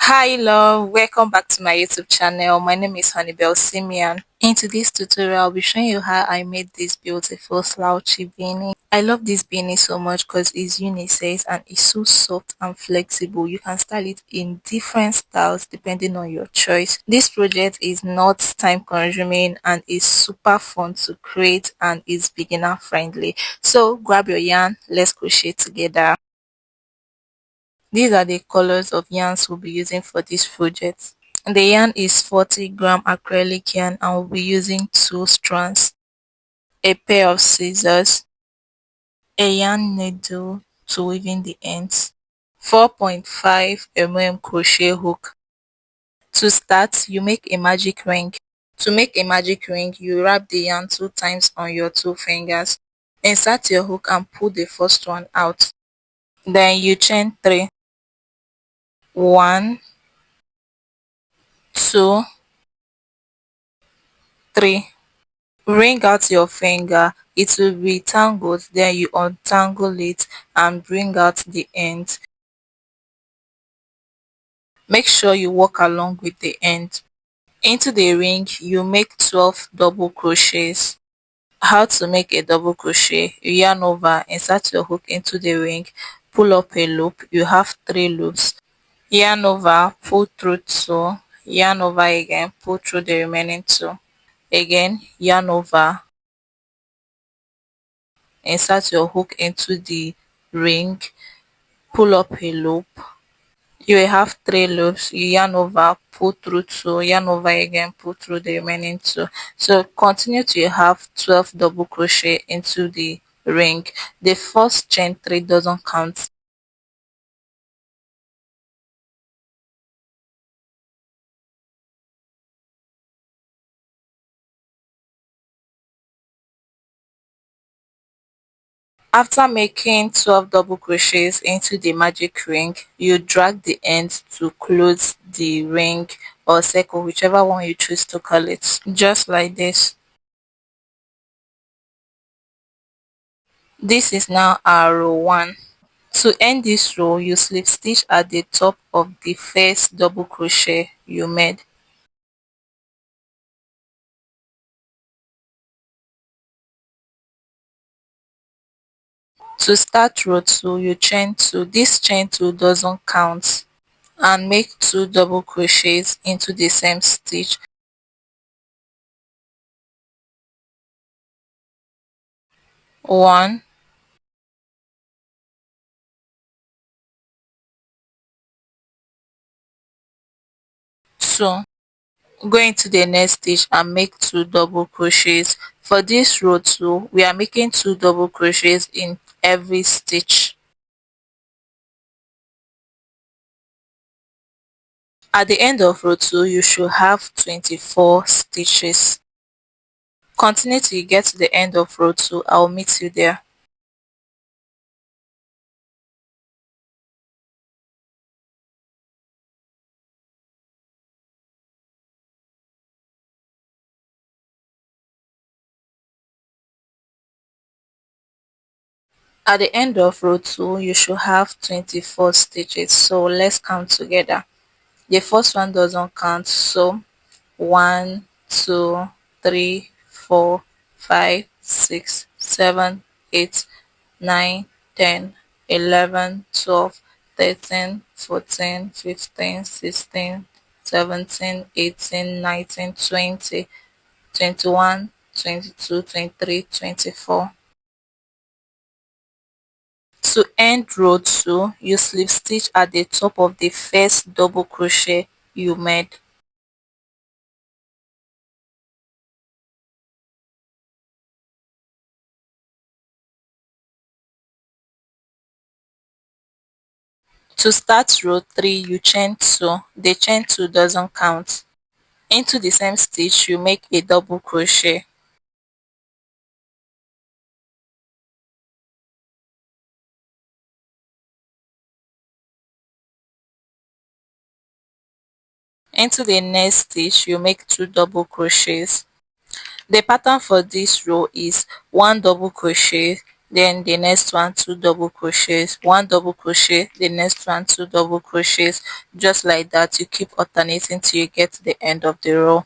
Hi love, welcome back to my YouTube channel. My name is Honeybelsimeon. In today's tutorial, I'll be showing you how I made this beautiful slouchy beanie. I love this beanie so much because it's unisex and it's so soft and flexible. You can style it in different styles depending on your choice. This project is not time consuming and is super fun to create and is beginner friendly. So grab your yarn, let's crochet together. These are the colors of yarns we'll be using for this project. The yarn is 40-gram acrylic yarn and we'll be using 2 strands, a pair of scissors, a yarn needle to weave in the ends, 4.5 crochet hook. To start, you make a magic ring. To make a magic ring, you wrap the yarn 2 times on your 2 fingers. Insert your hook and pull the first one out. Then you chain 3. 1, 2, 3. Wring out your finger, it will be tangled, then you untangle it and bring out the end. Make sure you walk along with the end. Into the ring, you make 12 double crochets. How to make a double crochet? You yarn over, insert your hook into the ring, pull up a loop, you have 3 loops. Yarn over, pull through 2, yarn over again, pull through the remaining 2. Again, yarn over, insert your hook into the ring, pull up a loop. You will have 3 loops. You yarn over, pull through 2, yarn over again, pull through the remaining 2. So continue to have 12 double crochet into the ring. The first chain 3 doesn't count. After making 12 double crochets into the magic ring, you drag the end to close the ring or circle, whichever one you choose to call it, just like this. This is now our row 1. To end this row, you slip stitch at the top of the first double crochet you made. To start row 2, you chain 2. This chain 2 doesn't count, and make 2 double crochets into the same stitch. 1, 2. Go into the next stitch and make 2 double crochets. For this row 2, we are making 2 double crochets in every stitch. At the end of row 2, you should have 24 stitches. Continue till you get to the end of row 2. I'll meet you there. At the end of row 2, you should have 24 stitches. So let's count together. The first one doesn't count, so 1, 2, 3, 4, 5, 6, 7, 8, 9, 10, 11, 12, 13, 14, 15, 16, 17, 18, 19, 20, 21, 22, 23, 24. To end row 2, you slip stitch at the top of the first double crochet you made. To start row 3, you chain 2. The chain 2 doesn't count. Into the same stitch, you make a double crochet. Into the next stitch, you make 2 double crochets. The pattern for this row is 1 double crochet, then the next one 2 double crochets, 1 double crochet, the next one 2 double crochets, just like that. You keep alternating till you get to the end of the row.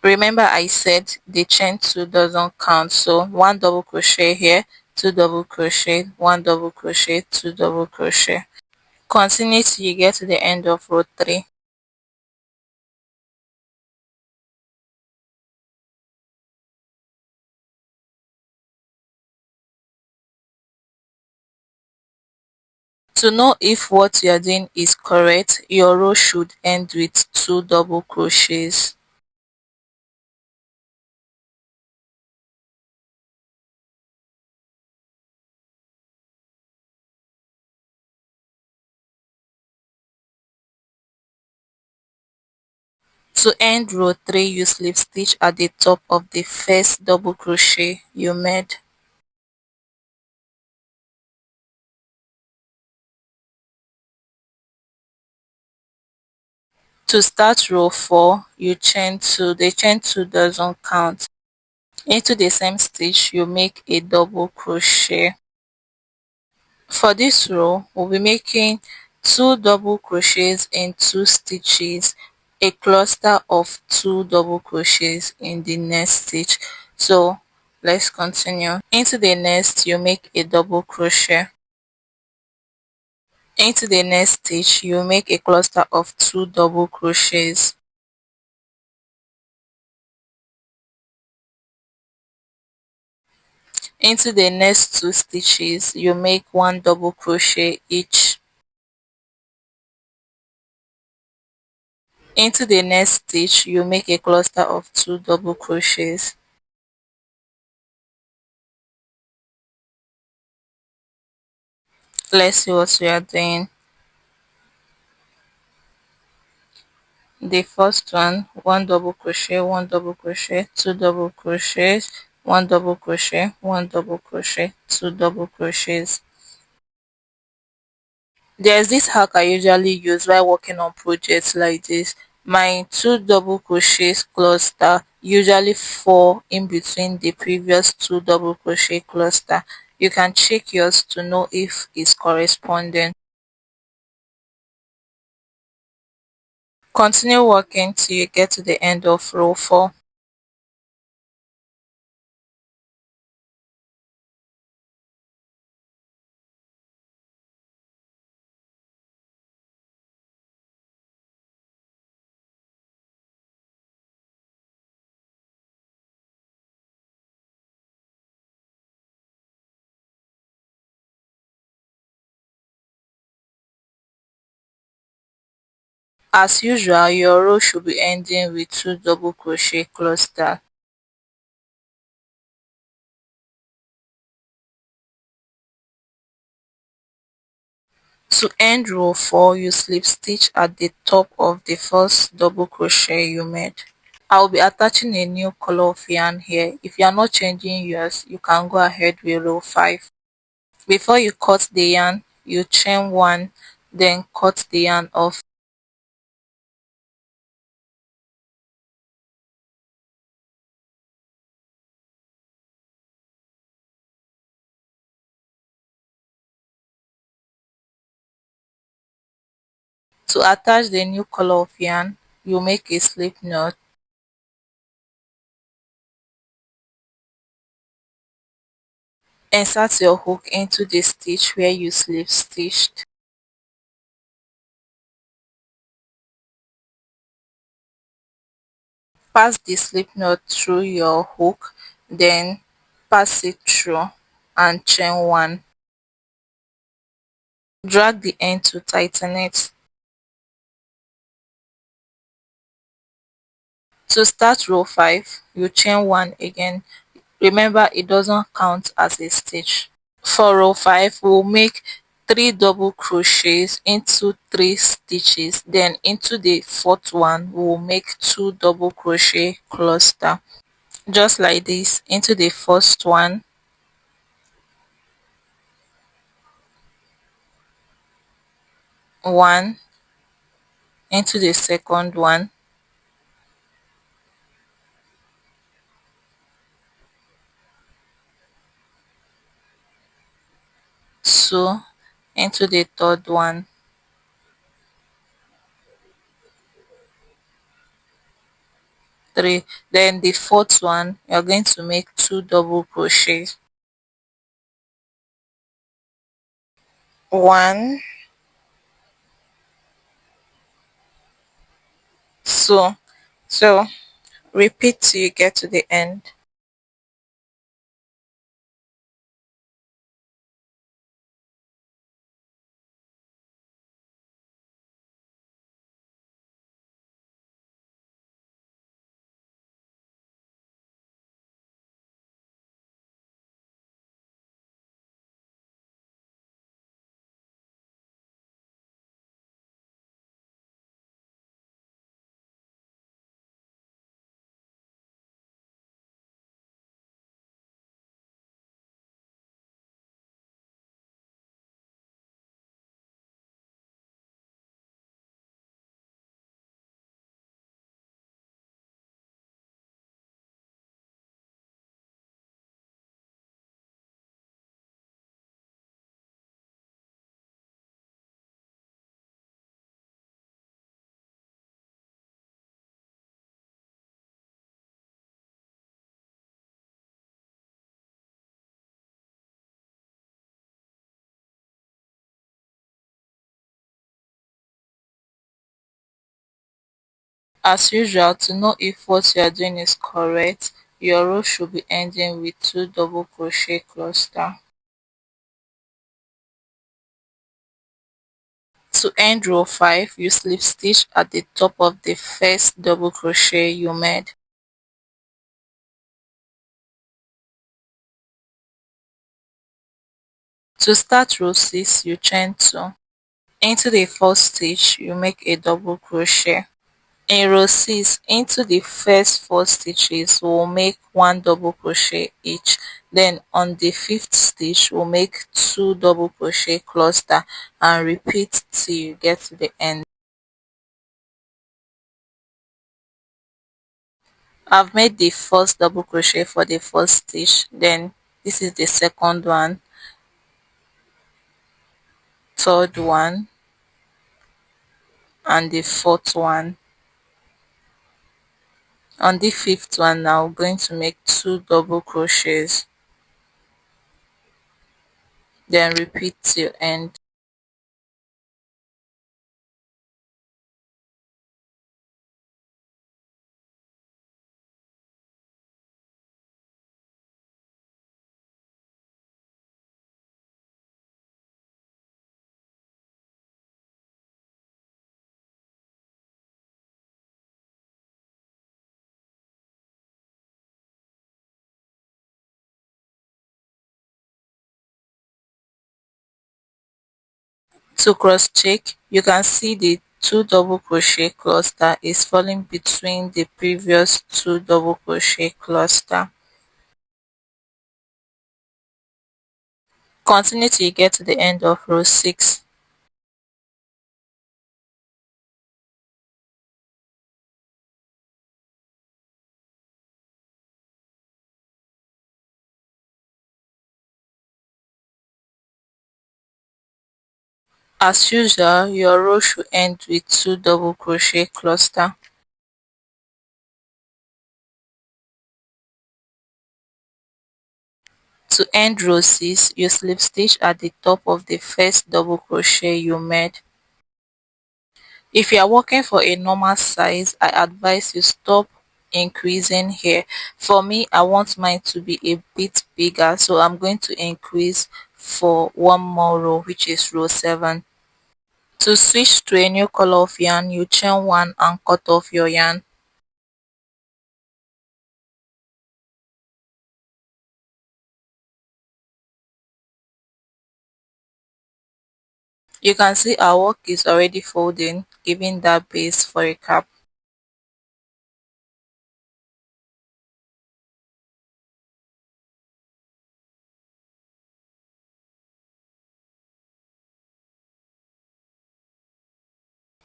Remember I said the chain 2 doesn't count, so 1 double crochet here, 2 double crochet, 1 double crochet, 2 double crochet. Continue till you get to the end of row 3. To know if what you are doing is correct, your row should end with 2 double crochets. To end row 3, you slip stitch at the top of the first double crochet you made. To start row 4, you chain 2. The chain 2 doesn't count. Into the same stitch, you make a double crochet. For this row, we'll be making 2 double crochets in 2 stitches, a cluster of 2 double crochets in the next stitch. So let's continue. Into the next, you make a double crochet. Into the next stitch, you make a cluster of 2 double crochets. Into the next 2 stitches, you make 1 double crochet each. Into the next stitch, you make a cluster of 2 double crochets. Let's see what we are doing. The first one, 1 double crochet, 1 double crochet, 2 double crochets, 1 double crochet, 1 double crochet, 2 double crochets. There's this hack I usually use while working on projects like this. My 2 double crochets cluster usually fall in between the previous 2 double crochet cluster. You can check yours to know if it's corresponding. Continue working till you get to the end of row 4. As usual, your row should be ending with 2 double crochet cluster. To end row 4, you slip stitch at the top of the first double crochet you made. I will be attaching a new color of yarn here. If you are not changing yours, you can go ahead with row 5. Before you cut the yarn, you chain 1, then cut the yarn off. To attach the new color of yarn, you make a slip knot. Insert your hook into the stitch where you slip stitched. Pass the slip knot through your hook, then pass it through and chain 1. Drag the end to tighten it. To start row 5, you chain 1 again. Remember, it doesn't count as a stitch. For row 5, we'll make 3 double crochets into 3 stitches, then into the fourth one we'll make 2 double crochet cluster, just like this. Into the first one, one into the second one, 2 into the third one, 3. Then the fourth one, you're going to make 2 double crochets. 1, 2. So repeat till you get to the end. As usual, to know if what you are doing is correct, your row should be ending with 2 double crochet cluster. To end row 5, you slip stitch at the top of the first double crochet you made. To start row 6, you chain 2. Into the first stitch, you make a double crochet. In row 6, into the first 4 stitches, we'll make 1 double crochet each. Then on the 5th stitch, we'll make 2 double crochet cluster and repeat till you get to the end. I've made the first double crochet for the first stitch, then this is the second one, third one, and the fourth one. On the 5th one now, we're going to make 2 double crochets, then repeat till end. To cross check, you can see the 2 double crochet cluster is falling between the previous 2 double crochet cluster. Continue till you get to the end of row 6. As usual, your row should end with 2 double crochet cluster. To end row 6, you slip stitch at the top of the first double crochet you made. If you are working for a normal size, I advise you stop increasing here. For me, I want mine to be a bit bigger, so I'm going to increase for one more row, which is row 7. To switch to a new color of yarn, you chain 1 and cut off your yarn. You can see our work is already folding, giving that base for a cap.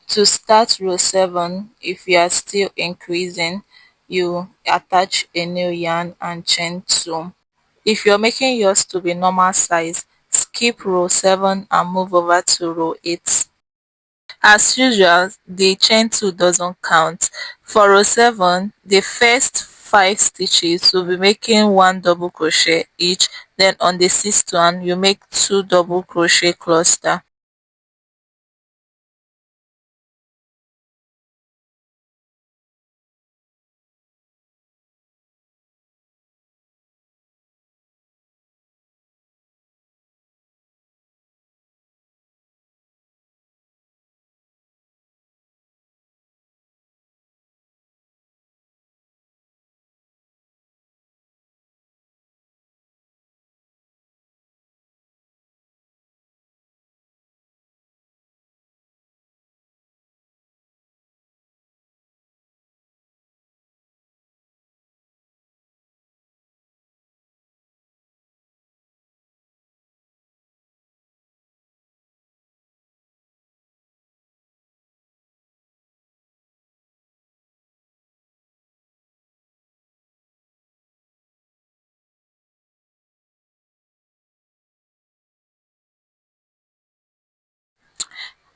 To start row 7, if you are still increasing, you attach a new yarn and chain 2. If you're making yours to be normal size, skip row 7 and move over to row 8. As usual, the chain 2 doesn't count. For row 7, the first 5 stitches will be making 1 double crochet each, then on the 6th one you make 2 double crochet cluster.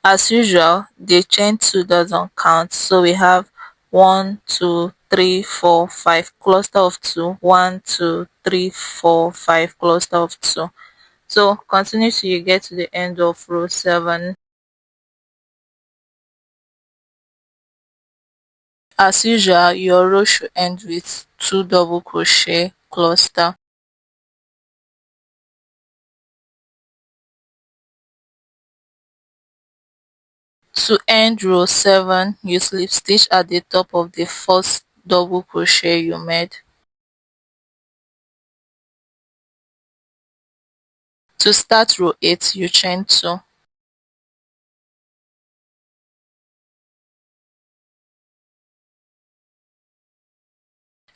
As usual, the chain 2 doesn't count, so we have 1, 2, 3, 4, 5 cluster of 2, 1, 2, 3, 4, 5 cluster of 2. So continue till you get to the end of row 7. As usual, your row should end with 2 double crochet cluster. To end row 7, you slip stitch at the top of the first double crochet you made. To start row 8, you chain 2.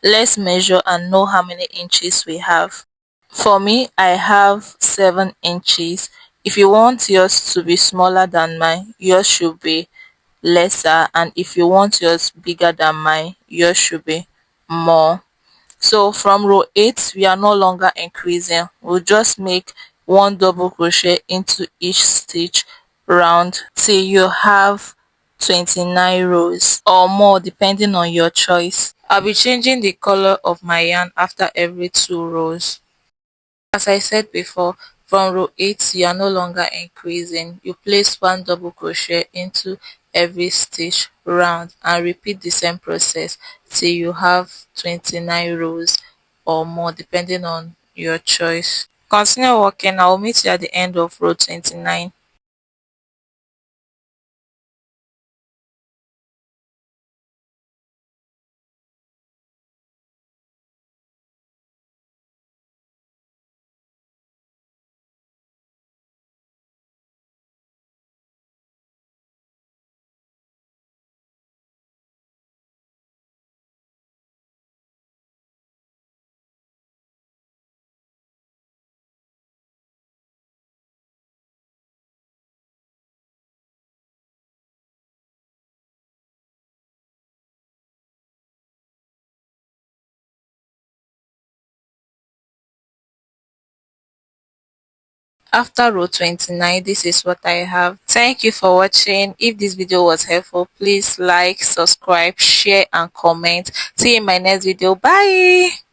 Let's measure and know how many inches we have. For me, I have 7 inches. If you want yours to be smaller than mine, yours should be lesser, and if you want yours bigger than mine, yours should be more. So from row 8, we are no longer increasing. We'll just make 1 double crochet into each stitch round till you have 29 rows or more, depending on your choice. I'll be changing the color of my yarn after every 2 rows. As I said before, from row 8 you are no longer increasing. You place 1 double crochet into every stitch round and repeat the same process till you have 29 rows or more, depending on your choice. Continue working. I will meet you at the end of row 29. After row 29, this is what I have. Thank you for watching. If this video was helpful, please like, subscribe, share and comment. See you in my next video. Bye.